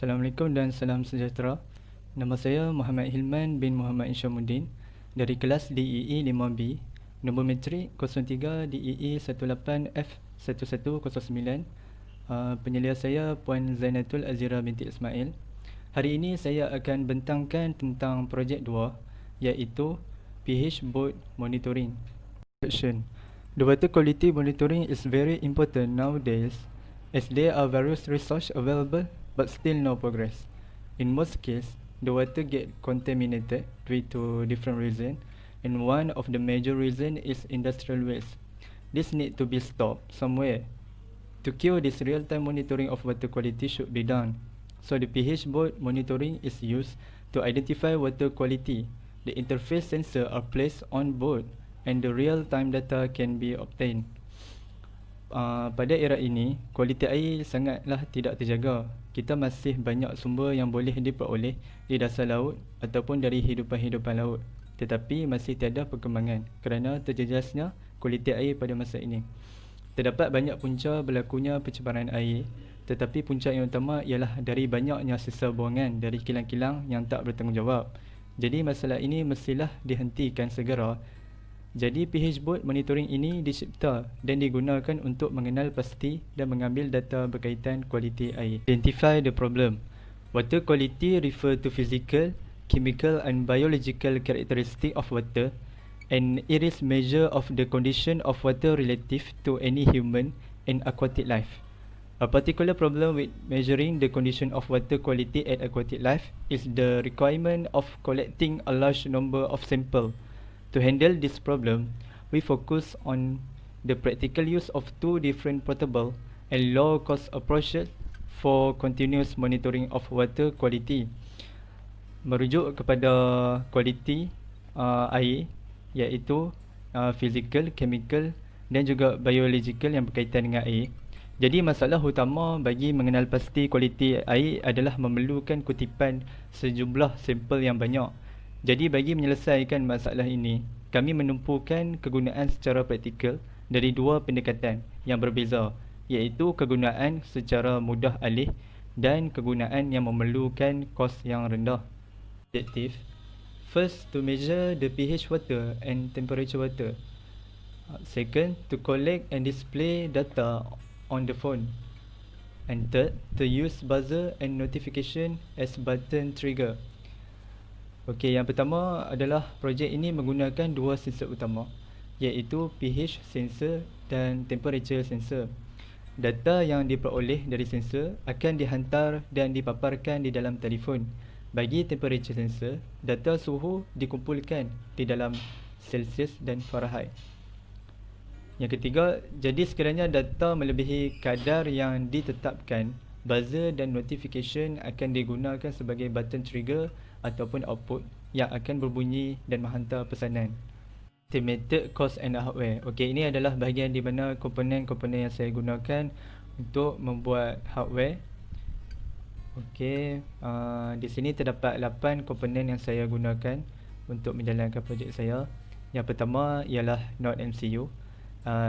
Assalamualaikum dan salam sejahtera. Nama saya Muhammad Hilman bin Muhammad Insyamuddin dari kelas DEE 5B, nombor metrik 03 DEE 18F1109. Penyelia saya Puan Zainatul Azira binti Ismail. Hari ini saya akan bentangkan tentang projek 2, iaitu pH Board Monitoring. The water quality monitoring is very important nowadays, as there are various resources available but still no progress. In most cases, the water get contaminated due to different reasons, and one of the major reasons is industrial waste. This need to be stopped somewhere. To cure this real-time monitoring of water quality should be done. So the pH board monitoring is used to identify water quality. The interface sensor are placed on board and the real-time data can be obtained. Pada era ini, kualiti air sangatlah tidak terjaga. Kita masih banyak sumber yang boleh diperoleh di dasar laut ataupun dari hidupan-hidupan laut, tetapi masih tiada perkembangan kerana terjejasnya kualiti air pada masa ini. Terdapat banyak punca berlakunya pencemaran air, tetapi punca yang utama ialah dari banyaknya sisa buangan dari kilang-kilang yang tak bertanggungjawab. Jadi masalah ini mestilah dihentikan segera. Jadi pH board monitoring ini dicipta dan digunakan untuk mengenal pasti dan mengambil data berkaitan kualiti air. Identify the problem. Water quality refer to physical, chemical and biological characteristic of water, and it is measure of the condition of water relative to any human and aquatic life. A particular problem with measuring the condition of water quality at aquatic life is the requirement of collecting a large number of samples. To handle this problem, we focus on the practical use of two different portable and low-cost approaches for continuous monitoring of water quality. Merujuk kepada kualiti air, iaitu physical, chemical dan juga biological yang berkaitan dengan air. Jadi masalah utama bagi mengenal pasti kualiti air adalah memerlukan kutipan sejumlah sampel yang banyak. Jadi bagi menyelesaikan masalah ini, kami menumpukan kegunaan secara praktikal dari dua pendekatan yang berbeza, iaitu kegunaan secara mudah alih dan kegunaan yang memerlukan kos yang rendah. Objektif: first, to measure the pH water and temperature water. Second, to collect and display data on the phone. And third, to use buzzer and notification as button trigger. Okey, yang pertama adalah projek ini menggunakan dua sensor utama, iaitu pH sensor dan temperature sensor. Data yang diperoleh dari sensor akan dihantar dan dipaparkan di dalam telefon. Bagi temperature sensor, data suhu dikumpulkan di dalam Celsius dan Fahrenheit. Yang ketiga, jadi sekiranya data melebihi kadar yang ditetapkan, buzzer dan notification akan digunakan sebagai button trigger ataupun output yang akan berbunyi dan menghantar pesanan. Estimated cost and hardware. Okey, ini adalah bahagian di mana komponen-komponen yang saya gunakan untuk membuat hardware. Okey, di sini terdapat 8 komponen yang saya gunakan untuk menjalankan projek saya. Yang pertama ialah Node MCU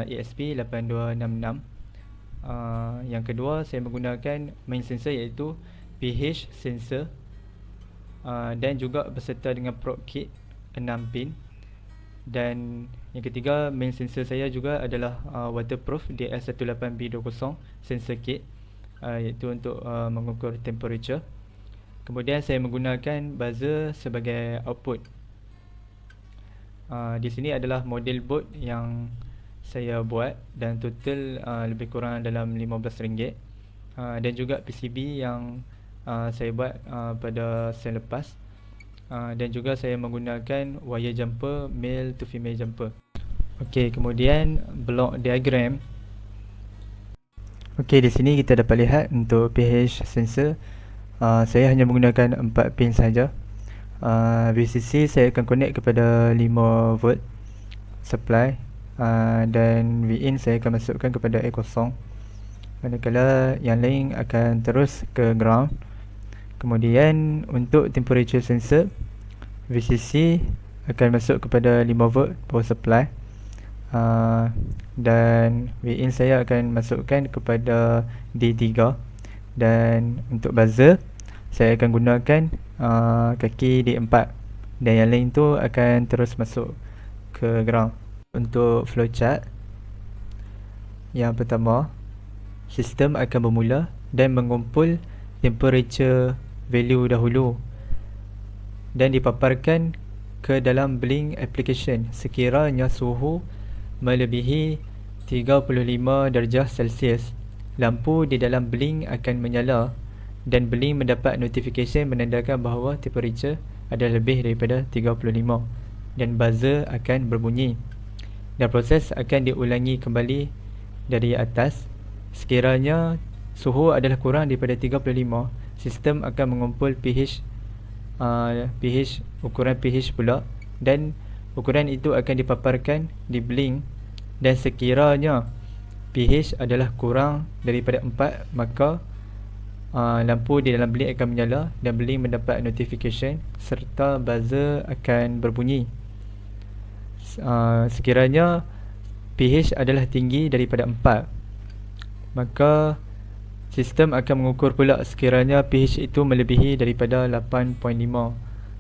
ESP8266. Yang kedua, saya menggunakan main sensor iaitu pH sensor, dan juga berserta dengan probe kit 6 pin. Dan yang ketiga, main sensor saya juga adalah waterproof DS18B20 sensor kit, iaitu untuk mengukur temperature. Kemudian saya menggunakan buzzer sebagai output. Di sini adalah model board yang saya buat dan total lebih kurang dalam RM15, dan juga PCB yang saya buat pada sen lepas, dan juga saya menggunakan wire jumper male to female jumper. Okey, kemudian block diagram. Okey, di sini kita dapat lihat untuk pH sensor, saya hanya menggunakan 4 pin saja. VCC saya akan connect kepada 5 volt supply, dan VIN saya akan masukkan kepada air kosong, manakala yang lain akan terus ke ground. Kemudian untuk temperature sensor, VCC akan masuk kepada 5 volt power supply, dan VIN saya akan masukkan kepada D3. Dan untuk buzzer, saya akan gunakan kaki D4 dan yang lain tu akan terus masuk ke ground. Untuk flowchart, yang pertama, sistem akan bermula dan mengumpul temperature value dahulu dan dipaparkan ke dalam Blink application sekiranya suhu melebihi 35 darjah Celsius. Lampu di dalam Blink akan menyala dan Blink mendapat notification menandakan bahawa temperature adalah lebih daripada 35 dan buzzer akan berbunyi dan proses akan diulangi kembali dari atas. Sekiranya suhu adalah kurang daripada 35, sistem akan mengumpul ukuran pH pula dan ukuran itu akan dipaparkan di Blink, dan sekiranya pH adalah kurang daripada 4, maka lampu di dalam Blink akan menyala dan Blink mendapat notification serta buzzer akan berbunyi. Sekiranya pH adalah tinggi daripada 4, maka sistem akan mengukur pula sekiranya pH itu melebihi daripada 8.5.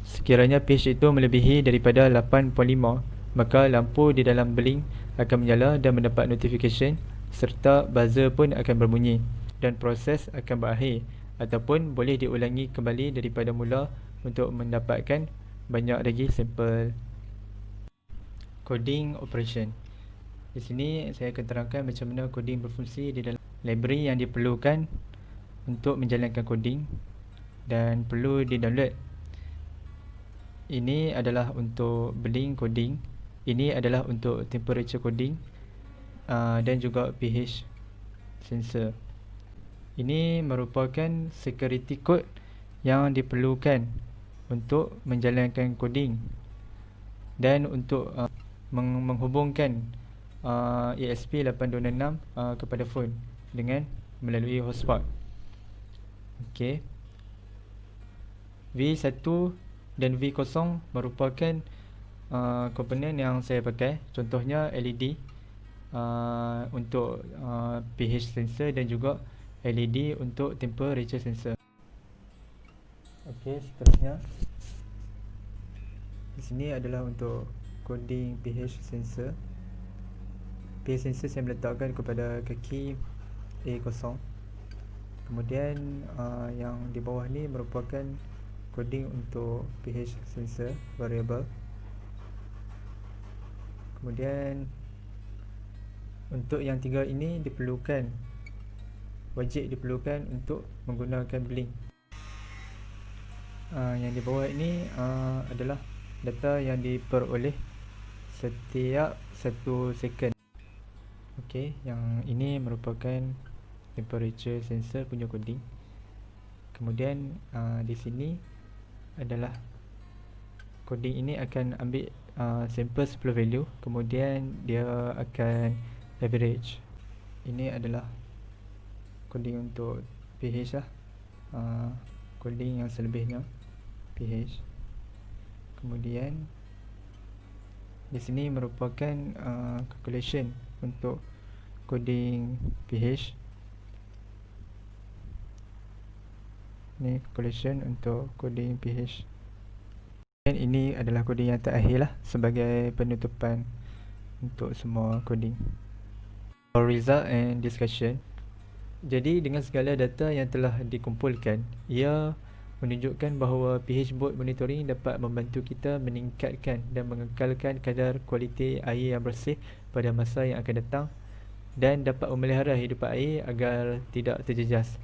Sekiranya pH itu melebihi daripada 8.5, maka lampu di dalam Blink akan menyala dan mendapat notification serta buzzer pun akan berbunyi dan proses akan berakhir ataupun boleh diulangi kembali daripada mula untuk mendapatkan banyak lagi sampel. Coding operation. Di sini saya akan terangkan macam mana coding berfungsi di dalam library yang diperlukan untuk menjalankan coding dan perlu di-download. Ini adalah untuk Blink coding, ini adalah untuk temperature coding dan juga pH sensor. Ini merupakan security code yang diperlukan untuk menjalankan coding dan untuk menghubungkan ESP8266 kepada phone dengan melalui hotspot. Okey. V1 dan V0 merupakan komponen yang saya pakai. Contohnya LED untuk pH sensor dan juga LED untuk temperature sensor. Okey, seterusnya di sini adalah untuk coding pH sensor. pH sensor saya meletakkan kepada kaki A0. Kemudian yang di bawah ni merupakan coding untuk pH sensor variable. Kemudian untuk yang tiga ini wajib diperlukan untuk menggunakan Blink. Yang di bawah ini adalah data yang diperoleh setiap 1 second. Okey, yang ini merupakan temperature sensor punya coding. Kemudian di sini adalah coding ini akan ambil sampel 10 value, kemudian dia akan average. Ini adalah coding untuk pH lah. Coding yang selebihnya pH. Kemudian di sini merupakan calculation untuk coding pH. Ini calculation untuk coding pH. Dan ini adalah coding yang terakhir lah sebagai penutupan untuk semua coding. Result and discussion. Jadi dengan segala data yang telah dikumpulkan, ia menunjukkan bahawa pH board monitoring dapat membantu kita meningkatkan dan mengekalkan kadar kualiti air yang bersih pada masa yang akan datang dan dapat memelihara hidupan air agar tidak terjejas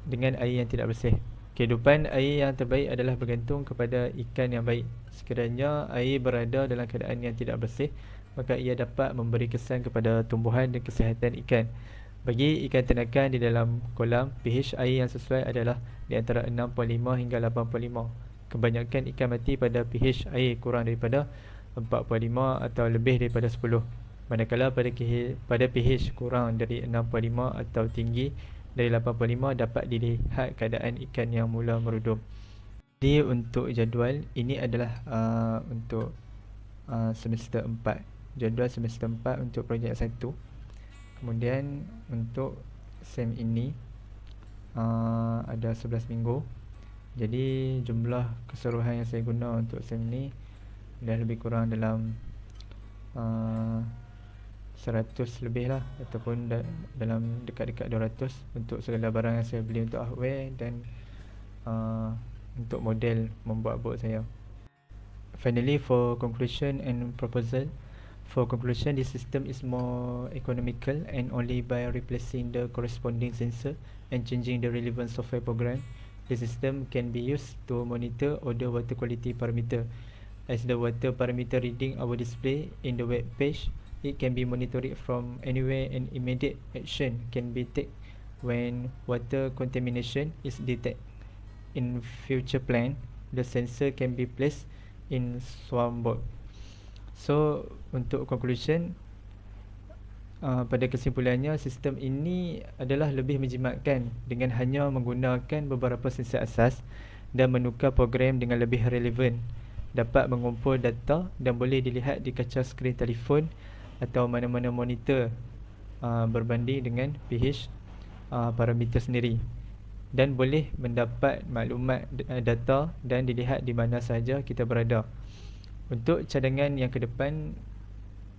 dengan air yang tidak bersih. Kehidupan air yang terbaik adalah bergantung kepada ikan yang baik. Sekiranya air berada dalam keadaan yang tidak bersih, maka ia dapat memberi kesan kepada tumbuhan dan kesihatan ikan. Bagi ikan ternakan di dalam kolam, pH air yang sesuai adalah di antara 6.5 hingga 8.5. Kebanyakan ikan mati pada pH air kurang daripada 4.5 atau lebih daripada 10. Manakala pada pH kurang dari 6.5 atau tinggi dari 8.5 dapat dilihat keadaan ikan yang mula merudum. Jadi untuk jadual ini adalah untuk semester 4. Jadual semester 4 untuk projek 1. Kemudian untuk SEM ini ada 11 minggu. Jadi jumlah keseluruhan yang saya guna untuk SEM ni dah lebih kurang dalam 100 lebih lah, ataupun dalam dekat-dekat 200 untuk segala barang yang saya beli untuk hardware dan untuk model membuat board saya. Finally, for conclusion and proposal. For conclusion, this system is more economical, and only by replacing the corresponding sensor and changing the relevant software program, the system can be used to monitor all the water quality parameter. As the water parameter reading our display in the web page, it can be monitored from anywhere, and immediate action can be taken when water contamination is detected. In future plan, the sensor can be placed in Swarmboard. So, untuk conclusion, pada kesimpulannya, sistem ini adalah lebih menjimatkan dengan hanya menggunakan beberapa sensor asas dan menukar program dengan lebih relevan, dapat mengumpul data dan boleh dilihat di kaca skrin telefon atau mana-mana monitor berbanding dengan pH parameter sendiri, dan boleh mendapat maklumat data dan dilihat di mana sahaja kita berada. Untuk cadangan yang ke depan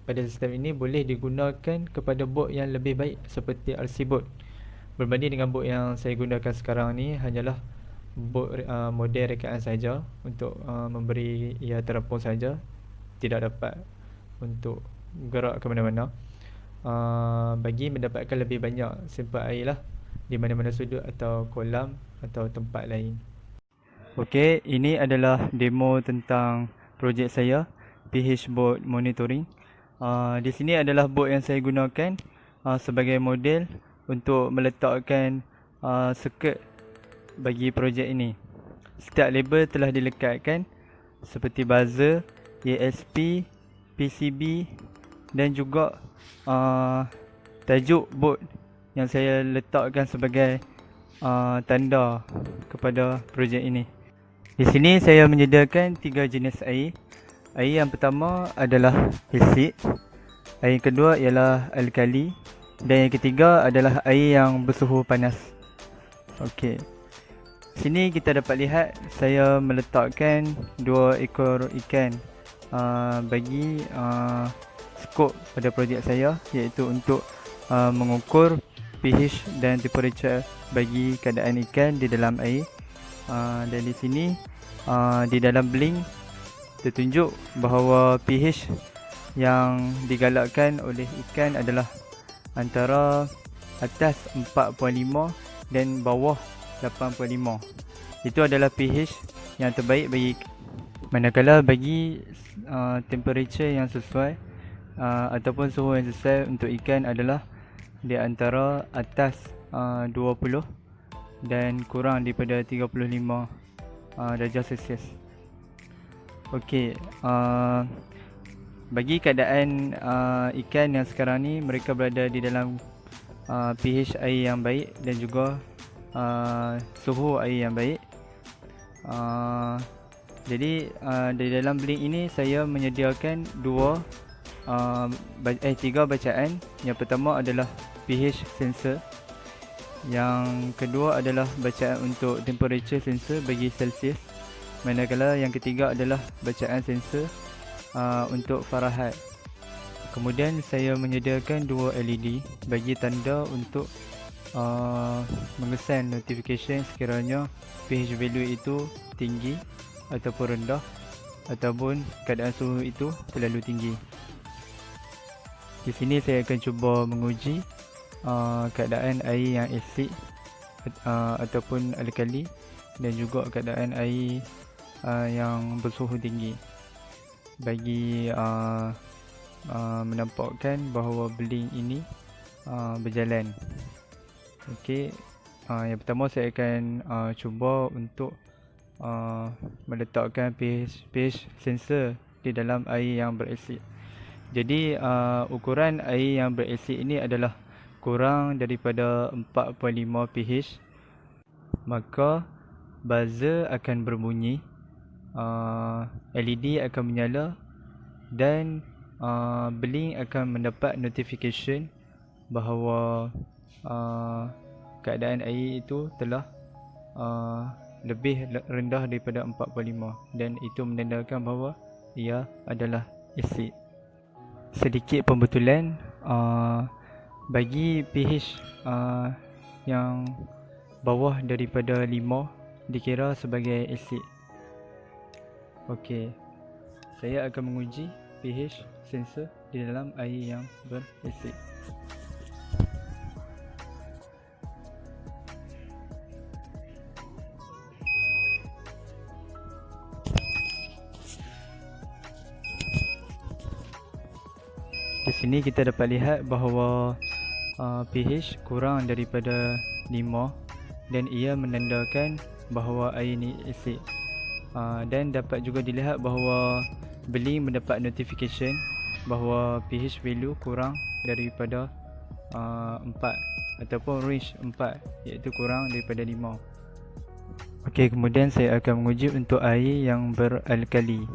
pada sistem ini boleh digunakan kepada board yang lebih baik seperti RC board. Berbanding dengan board yang saya gunakan sekarang ni hanyalah board model rekaan saja untuk memberi ia terapung saja, tidak dapat untuk gerak ke mana-mana. Bagi mendapatkan lebih banyak sampel air lah di mana-mana sudut atau kolam atau tempat lain. Okey, ini adalah demo tentang projek saya, pH board monitoring. Di sini adalah board yang saya gunakan sebagai model untuk meletakkan circuit bagi projek ini. Setiap label telah dilekatkan seperti buzzer, ESP, PCB dan juga tajuk board yang saya letakkan sebagai tanda kepada projek ini. Di sini saya menyediakan 3 jenis air. Air yang pertama adalah acid, air yang kedua ialah alkali, dan yang ketiga adalah air yang bersuhu panas. Okey. Sini kita dapat lihat saya meletakkan 2 ekor ikan bagi skop pada projek saya, iaitu untuk mengukur pH dan temperature bagi keadaan ikan di dalam air. Dan di sini di dalam blink tertunjuk bahawa pH yang digalakkan oleh ikan adalah antara atas 4.5 dan bawah 8.5. Itu adalah pH yang terbaik bagi ikan. Manakala bagi temperature yang sesuai ataupun suhu yang sesuai untuk ikan adalah di antara atas 20 dan kurang daripada 35 darjah Celsius. Okey, bagi keadaan ikan yang sekarang ni, mereka berada di dalam pH air yang baik dan juga suhu air yang baik. Jadi di dalam blink ini saya menyediakan 3 bacaan. Yang pertama adalah pH sensor. Yang kedua adalah bacaan untuk temperature sensor bagi Celsius. Manakala yang ketiga adalah bacaan sensor untuk Fahrenheit. Kemudian saya menyediakan 2 LED bagi tanda untuk mengesan notification sekiranya pH value itu tinggi ataupun rendah, ataupun keadaan suhu itu terlalu tinggi. Di sini saya akan cuba menguji keadaan air yang asid ataupun alkali, dan juga keadaan air yang bersuhu tinggi, bagi menampakkan bahawa blink ini berjalan. Okey, yang pertama saya akan cuba untuk meletakkan pH sensor di dalam air yang berasid. Jadi ukuran air yang berasid ini adalah kurang daripada 4.5 pH, maka buzzer akan berbunyi, LED akan menyala, dan blink akan mendapat notification bahawa keadaan air itu telah lebih rendah daripada 45 dan itu menandakan bahawa ia adalah asid. Sedikit pembetulan, bagi pH yang bawah daripada 5 dikira sebagai asid. Okey, saya akan menguji pH sensor di dalam air yang berasid. Di sini kita dapat lihat bahawa pH kurang daripada 5 dan ia menandakan bahawa air ini asid. Dan dapat juga dilihat bahawa beli mendapat notification bahawa pH value kurang daripada 4 ataupun range 4, iaitu kurang daripada 5. Okey, kemudian saya akan menguji untuk air yang beralkali.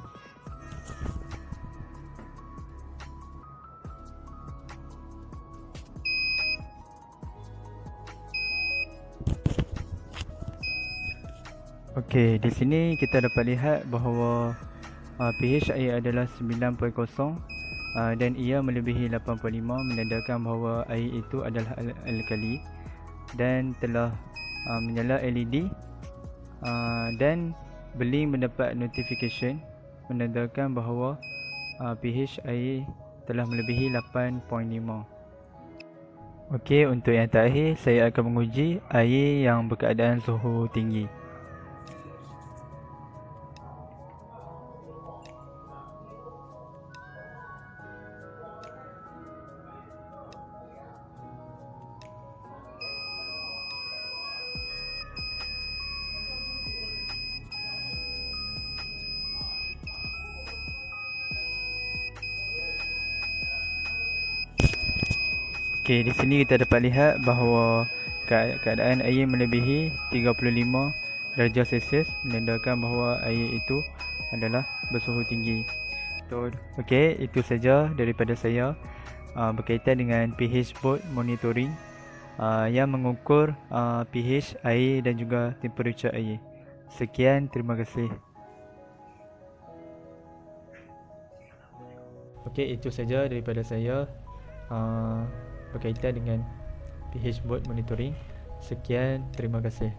Okey, di sini kita dapat lihat bahawa pH air adalah 9.0 dan ia melebihi 85, menandakan bahawa air itu adalah alkali dan telah menyala LED dan beli mendapat notification menandakan bahawa pH air telah melebihi 8.5. Okey, untuk yang terakhir saya akan menguji air yang berkeadaan suhu tinggi. Okey, di sini kita dapat lihat bahawa keadaan air melebihi 35 darjah Celsius, menandakan bahawa air itu adalah bersuhu tinggi. Okey, itu saja daripada saya berkaitan dengan pH board monitoring yang mengukur pH air dan juga temperature air. Sekian, terima kasih. Okey, itu saja daripada saya berkaitan dengan pH board monitoring. Sekian, terima kasih.